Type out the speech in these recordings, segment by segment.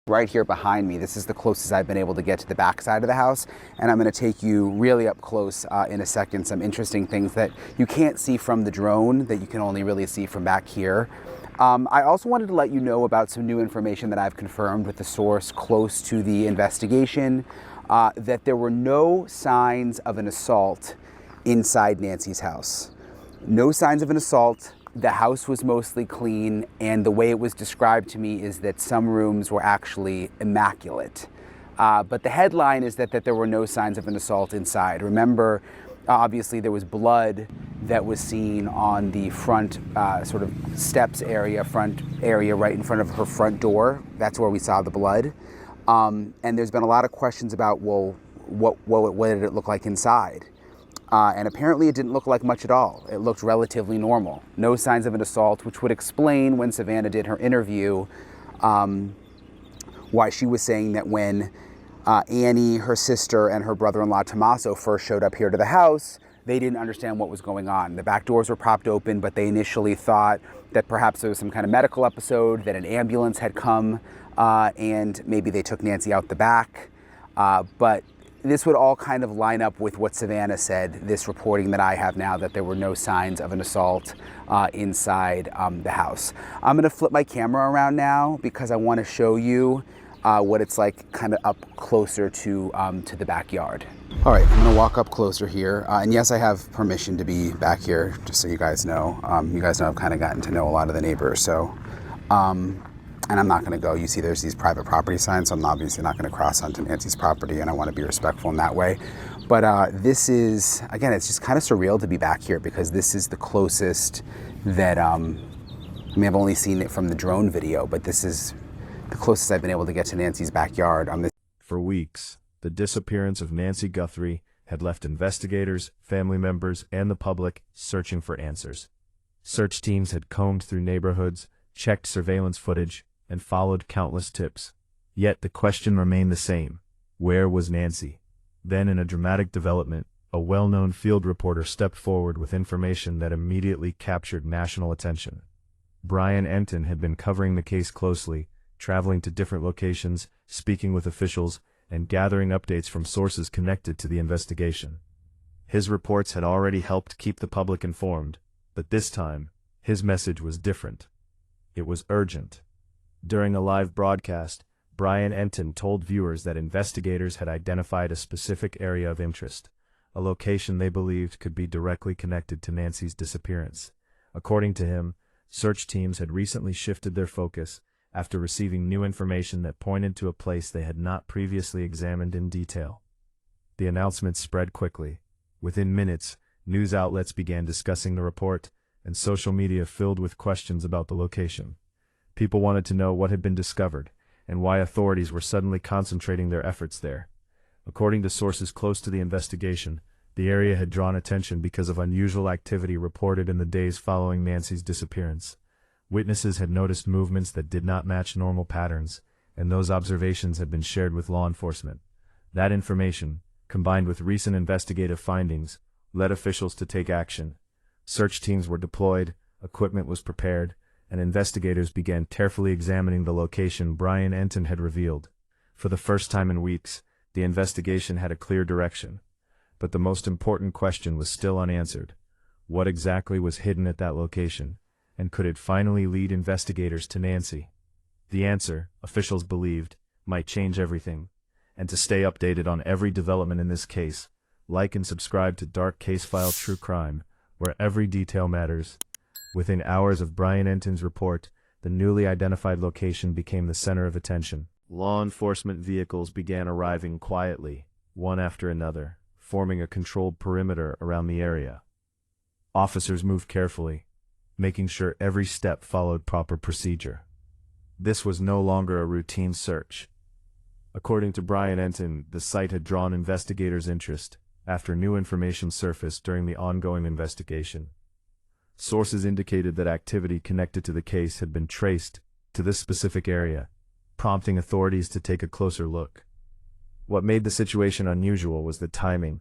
Right here behind me, this is the closest I've been able to get to the back side of the house, and I'm going to take you really up close in a second. Some interesting things that you can't see from the drone that you can only really see from back here. I also wanted to let you know about some new information that I've confirmed with the source close to the investigation, that there were no signs of an assault inside Nancy's house. No signs of an assault. The house was mostly clean, and the way it was described to me is that some rooms were actually immaculate. But the headline is that there were no signs of an assault inside. Remember, obviously there was blood that was seen on the front sort of steps area, front area right in front of her front door. That's where we saw the blood. And there's been a lot of questions about, well, what did it look like inside? And apparently it didn't look like much at all. It looked relatively normal. No signs of an assault, which would explain when Savannah did her interview why she was saying that when Annie, her sister, and her brother-in-law Tommaso first showed up here to the house, they didn't understand what was going on. The back doors were propped open, but they initially thought that perhaps there was some kind of medical episode, that an ambulance had come, and maybe they took Nancy out the back. But this would all kind of line up with what Savannah said, this reporting that I have now, that there were no signs of an assault inside the house. I'm going to flip my camera around now because I want to show you what it's like kind of up closer to the backyard. All right, I'm going to walk up closer here. And yes, I have permission to be back here, just so you guys know. You guys know I've kind of gotten to know a lot of the neighbors, so... and I'm not going to go. You see there's these private property signs, so I'm obviously not going to cross onto Nancy's property, and I want to be respectful in that way. But this is, again, it's just kind of surreal to be back here because this is the closest that, I mean, I've only seen it from the drone video, but this is the closest I've been able to get to Nancy's backyard. For weeks, the disappearance of Nancy Guthrie had left investigators, family members, and the public searching for answers. Search teams had combed through neighborhoods, checked surveillance footage, and followed countless tips. Yet the question remained the same. Where was Nancy? Then, in a dramatic development, a well-known field reporter stepped forward with information that immediately captured national attention. Brian Entin had been covering the case closely, traveling to different locations, speaking with officials, and gathering updates from sources connected to the investigation. His reports had already helped keep the public informed, but this time, his message was different. It was urgent. During a live broadcast, Brian Entin told viewers that investigators had identified a specific area of interest, a location they believed could be directly connected to Nancy's disappearance. According to him, search teams had recently shifted their focus after receiving new information that pointed to a place they had not previously examined in detail. The announcement spread quickly. Within minutes, news outlets began discussing the report, and social media filled with questions about the location. People wanted to know what had been discovered, and why authorities were suddenly concentrating their efforts there. According to sources close to the investigation, the area had drawn attention because of unusual activity reported in the days following Nancy's disappearance. Witnesses had noticed movements that did not match normal patterns, and those observations had been shared with law enforcement. That information, combined with recent investigative findings, led officials to take action. Search teams were deployed, equipment was prepared, and investigators began carefully examining the location Brian Entin had revealed. For the first time in weeks, the investigation had a clear direction. But the most important question was still unanswered. What exactly was hidden at that location, and could it finally lead investigators to Nancy? The answer, officials believed, might change everything. And to stay updated on every development in this case, like and subscribe to Dark Case File True Crime, where every detail matters. Within hours of Brian Entin's report, the newly identified location became the center of attention. Law enforcement vehicles began arriving quietly, one after another, forming a controlled perimeter around the area. Officers moved carefully, making sure every step followed proper procedure. This was no longer a routine search. According to Brian Entin, the site had drawn investigators' interest after new information surfaced during the ongoing investigation. Sources indicated that activity connected to the case had been traced to this specific area, prompting authorities to take a closer look. What made the situation unusual was the timing.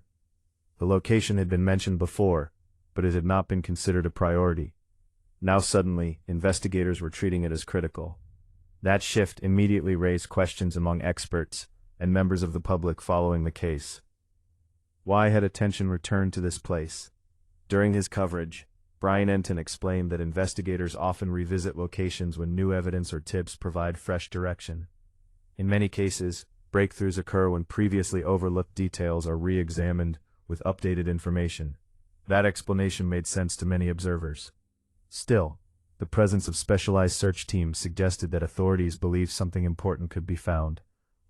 The location had been mentioned before, but it had not been considered a priority. Now suddenly, investigators were treating it as critical. That shift immediately raised questions among experts and members of the public following the case. Why had attention returned to this place? During his coverage, Brian Entin explained that investigators often revisit locations when new evidence or tips provide fresh direction. In many cases, breakthroughs occur when previously overlooked details are re-examined with updated information. That explanation made sense to many observers. Still, the presence of specialized search teams suggested that authorities believed something important could be found.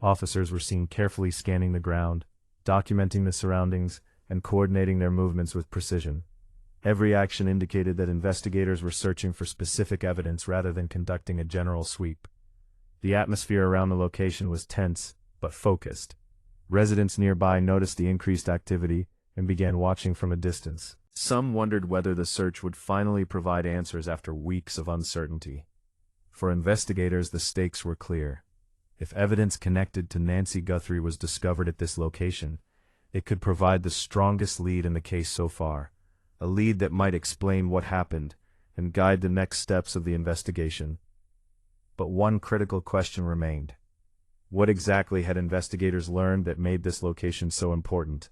Officers were seen carefully scanning the ground, documenting the surroundings, and coordinating their movements with precision. Every action indicated that investigators were searching for specific evidence rather than conducting a general sweep. The atmosphere around the location was tense, but focused. Residents nearby noticed the increased activity and began watching from a distance. Some wondered whether the search would finally provide answers after weeks of uncertainty. For investigators, the stakes were clear. If evidence connected to Nancy Guthrie was discovered at this location, it could provide the strongest lead in the case so far, a lead that might explain what happened and guide the next steps of the investigation. But one critical question remained. What exactly had investigators learned that made this location so important?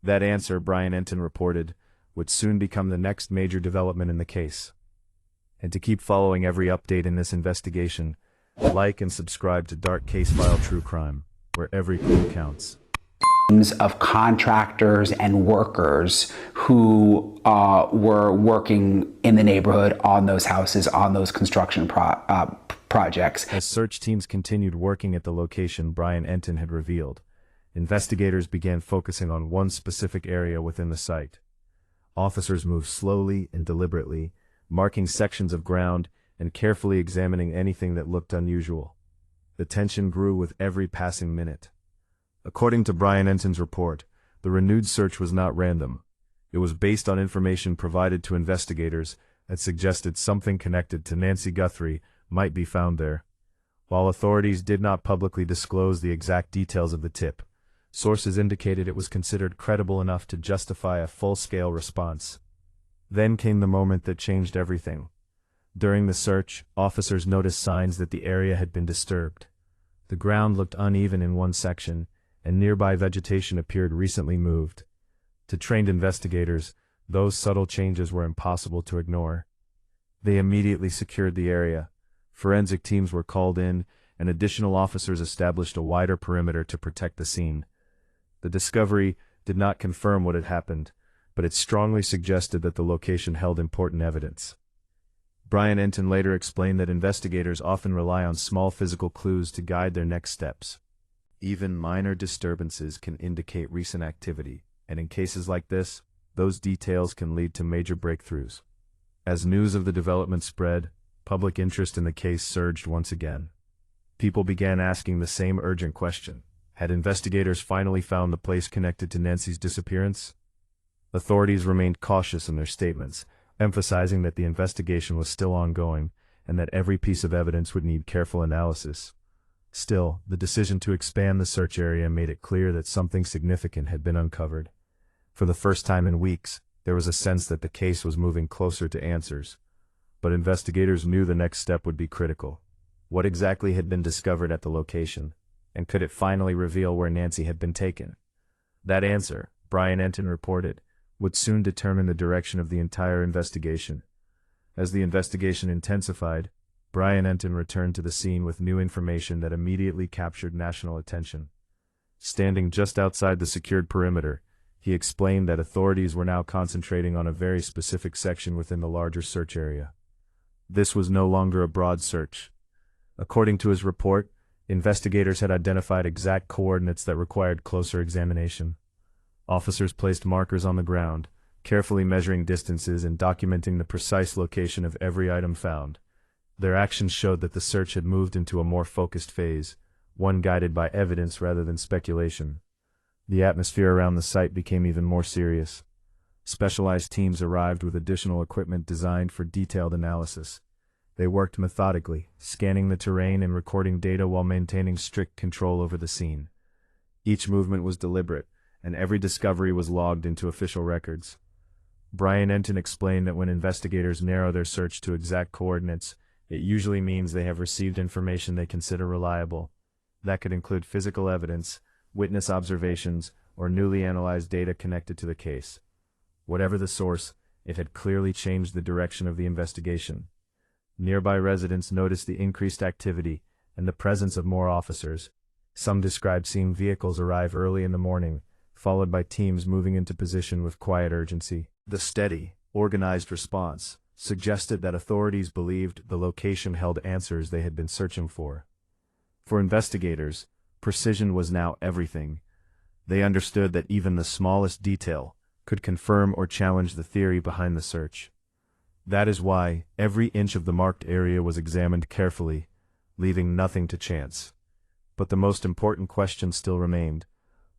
That answer, Brian Entin reported, would soon become the next major development in the case. And to keep following every update in this investigation, like and subscribe to Dark Case File True Crime, where every clue counts. Of contractors and workers who were working in the neighborhood on those houses, on those construction projects. As search teams continued working at the location Brian Entin had revealed, investigators began focusing on one specific area within the site. Officers moved slowly and deliberately, marking sections of ground and carefully examining anything that looked unusual. The tension grew with every passing minute. According to Brian Entin's report, the renewed search was not random. It was based on information provided to investigators that suggested something connected to Nancy Guthrie might be found there. While authorities did not publicly disclose the exact details of the tip, sources indicated it was considered credible enough to justify a full-scale response. Then came the moment that changed everything. During the search, officers noticed signs that the area had been disturbed. The ground looked uneven in one section, and nearby vegetation appeared recently moved. To trained investigators, those subtle changes were impossible to ignore. They immediately secured the area. Forensic teams were called in, and additional officers established a wider perimeter to protect the scene. The discovery did not confirm what had happened, but it strongly suggested that the location held important evidence. Brian Entin later explained that investigators often rely on small physical clues to guide their next steps. Even minor disturbances can indicate recent activity, and in cases like this, those details can lead to major breakthroughs. As news of the development spread, public interest in the case surged once again. People began asking the same urgent question. Had investigators finally found the place connected to Nancy's disappearance? Authorities remained cautious in their statements, emphasizing that the investigation was still ongoing and that every piece of evidence would need careful analysis. Still, the decision to expand the search area made it clear that something significant had been uncovered. For the first time in weeks, there was a sense that the case was moving closer to answers. But investigators knew the next step would be critical. What exactly had been discovered at the location? And could it finally reveal where Nancy had been taken? That answer, Brian Entin reported, would soon determine the direction of the entire investigation. As the investigation intensified, Brian Entin returned to the scene with new information that immediately captured national attention. Standing just outside the secured perimeter, he explained that authorities were now concentrating on a very specific section within the larger search area. This was no longer a broad search. According to his report, investigators had identified exact coordinates that required closer examination. Officers placed markers on the ground, carefully measuring distances and documenting the precise location of every item found. Their actions showed that the search had moved into a more focused phase, one guided by evidence rather than speculation. The atmosphere around the site became even more serious. Specialized teams arrived with additional equipment designed for detailed analysis. They worked methodically, scanning the terrain and recording data while maintaining strict control over the scene. Each movement was deliberate, and every discovery was logged into official records. Brian Entin explained that when investigators narrow their search to exact coordinates, it usually means they have received information they consider reliable. That could include physical evidence, witness observations, or newly analyzed data connected to the case. Whatever the source, it had clearly changed the direction of the investigation. Nearby residents noticed the increased activity and the presence of more officers. Some described seeing vehicles arrive early in the morning, followed by teams moving into position with quiet urgency. The steady, organized response suggested that authorities believed the location held answers they had been searching for. For investigators, precision was now everything. They understood that even the smallest detail could confirm or challenge the theory behind the search. That is why every inch of the marked area was examined carefully, leaving nothing to chance. But the most important question still remained.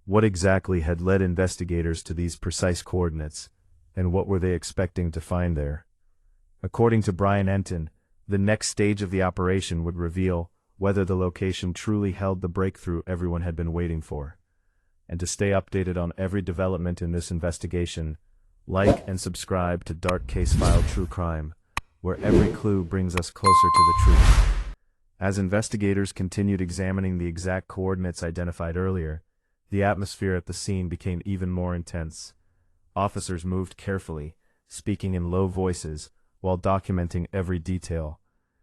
What exactly had led investigators to these precise coordinates, and what were they expecting to find there? According to Brian Entin, the next stage of the operation would reveal whether the location truly held the breakthrough everyone had been waiting for. And to stay updated on every development in this investigation, like and subscribe to Dark Case File True Crime, where every clue brings us closer to the truth. As investigators continued examining the exact coordinates identified earlier, the atmosphere at the scene became even more intense. Officers moved carefully, speaking in low voices, while documenting every detail.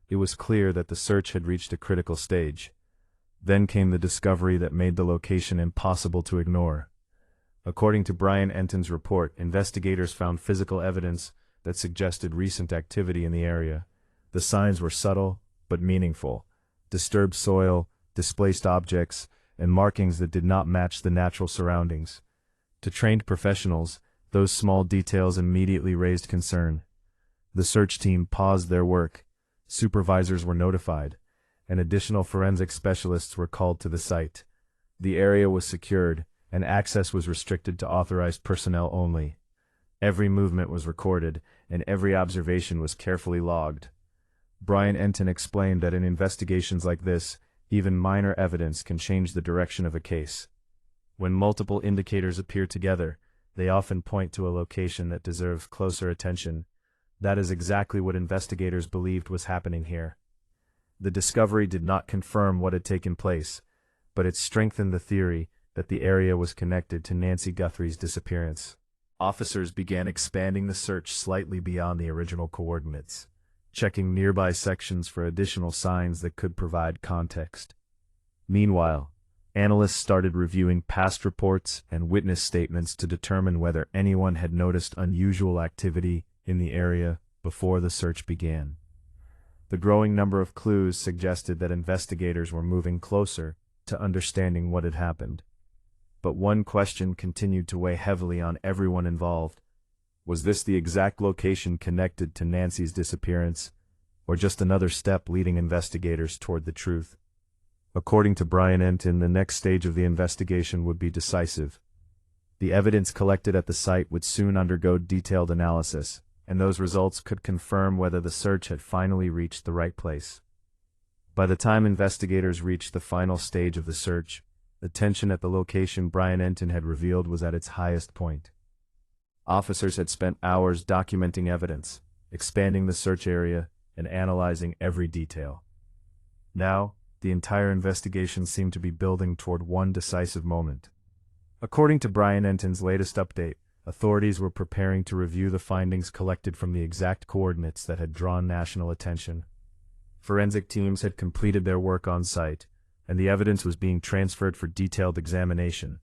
It was clear that the search had reached a critical stage. Then came the discovery that made the location impossible to ignore. According to Brian Entin's report, investigators found physical evidence that suggested recent activity in the area. The signs were subtle, but meaningful. Disturbed soil, displaced objects, and markings that did not match the natural surroundings. To trained professionals, those small details immediately raised concern. The search team paused their work. Supervisors were notified, and additional forensic specialists were called to the site. The area was secured, and access was restricted to authorized personnel only. Every movement was recorded, and every observation was carefully logged. Brian Entin explained that in investigations like this, even minor evidence can change the direction of a case. When multiple indicators appear together, they often point to a location that deserves closer attention. That is exactly what investigators believed was happening here. The discovery did not confirm what had taken place, but it strengthened the theory that the area was connected to Nancy Guthrie's disappearance. Officers began expanding the search slightly beyond the original coordinates, checking nearby sections for additional signs that could provide context. Meanwhile, analysts started reviewing past reports and witness statements to determine whether anyone had noticed unusual activity in the area before the search began. The growing number of clues suggested that investigators were moving closer to understanding what had happened. But one question continued to weigh heavily on everyone involved. Was this the exact location connected to Nancy's disappearance, or just another step leading investigators toward the truth? According to Brian Entin, the next stage of the investigation would be decisive. The evidence collected at the site would soon undergo detailed analysis, and those results could confirm whether the search had finally reached the right place. By the time investigators reached the final stage of the search, the tension at the location Brian Entin had revealed was at its highest point. Officers had spent hours documenting evidence, expanding the search area, and analyzing every detail. Now, the entire investigation seemed to be building toward one decisive moment. According to Brian Entin's latest update, authorities were preparing to review the findings collected from the exact coordinates that had drawn national attention. Forensic teams had completed their work on site, and the evidence was being transferred for detailed examination.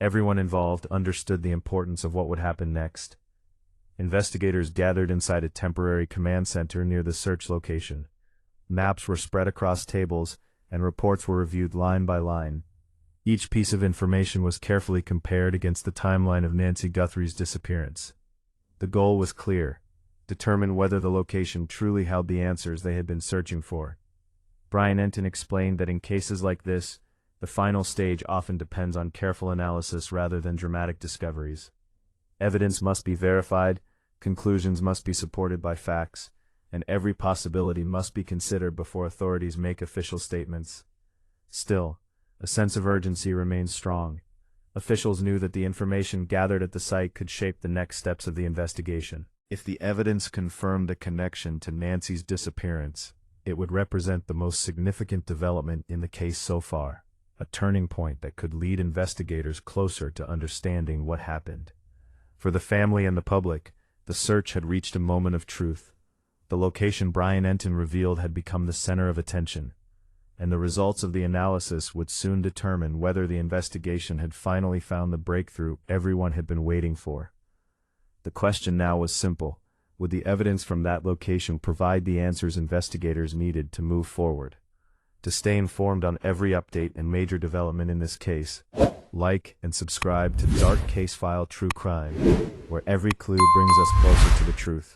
Everyone involved understood the importance of what would happen next. Investigators gathered inside a temporary command center near the search location. Maps were spread across tables, and reports were reviewed line by line. Each piece of information was carefully compared against the timeline of Nancy Guthrie's disappearance. The goal was clear: determine whether the location truly held the answers they had been searching for. Brian Entin explained that in cases like this, the final stage often depends on careful analysis rather than dramatic discoveries. Evidence must be verified, conclusions must be supported by facts, and every possibility must be considered before authorities make official statements. Still, a sense of urgency remained strong. Officials knew that the information gathered at the site could shape the next steps of the investigation. If the evidence confirmed the connection to Nancy's disappearance, It would represent the most significant development in the case so far, a turning point that could lead investigators closer to understanding what happened. For the family and the public, the search had reached a moment of truth. The location Brian Entin revealed had become the center of attention, and the results of the analysis would soon determine whether the investigation had finally found the breakthrough everyone had been waiting for. The question now was simple: would the evidence from that location provide the answers investigators needed to move forward? To stay informed on every update and major development in this case, like and subscribe to Dark Case File True Crime, where every clue brings us closer to the truth.